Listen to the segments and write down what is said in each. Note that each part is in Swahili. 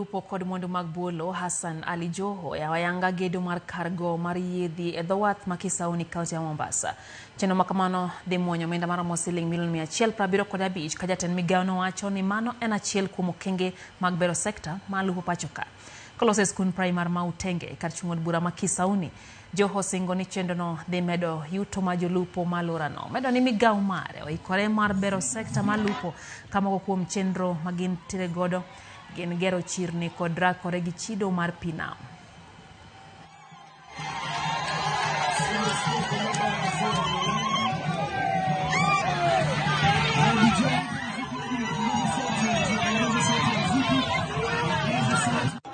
Upo kod mwandu mag bulo Hassan Ali Joho ya wayanga gedo mar kargo mar yedhi e dhowath ma Kisauni kaunti ya Mombasa. Chenro makamano dhi muonyo omenda maromo siling milion 175 ka jatend migawono wacho ni mano en achiel kuom okenge mag bero sekta ma lupo pacho ka. Kolose skul primar ma Utenge kar chung od bura ma Kisauni, Joho singo ni chenrono dhi medo yuto ma jolupo ma alworano. Medo ni migawo mare oikore mar bero sekta ma lupo ka moko kuom chenro ma gintiere godo gin gero chirni kod rakore gi chido mar pi nam.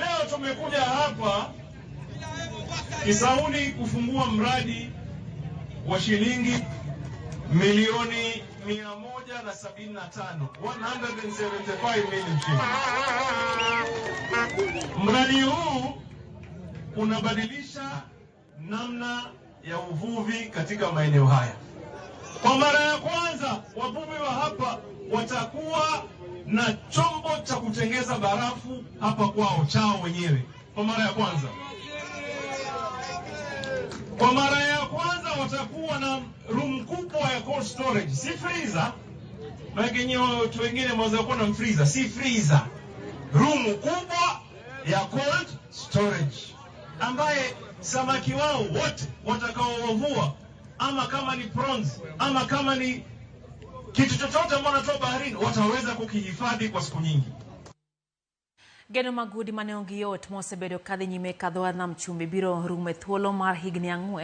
Leo tumekuja hapa Kisauni kufungua mradi wa shilingi milioni 175, 175 million shillings. Mradi huu unabadilisha namna ya uvuvi katika maeneo haya. Kwa mara ya kwanza wavuvi wa hapa watakuwa na chombo cha kutengeza barafu hapa kwao chao wenyewe. Kwa mara ya kwanza. Kwa mara ya kwanza watakuwa na room kubwa ya cold storage, si freezer. Maana watu wengine wanaweza kuwa na freezer, si freezer. Room kubwa ya cold storage ambaye samaki wao wote watakaovua, ama kama ni prawns, ama kama ni kitu chochote ambacho wanatoa baharini, wataweza kukihifadhi kwa siku nyingi. Geno magudi maneongi yot mosebedo kadhi nyime kadho nam chumbi biro rume thuolo mar higni 4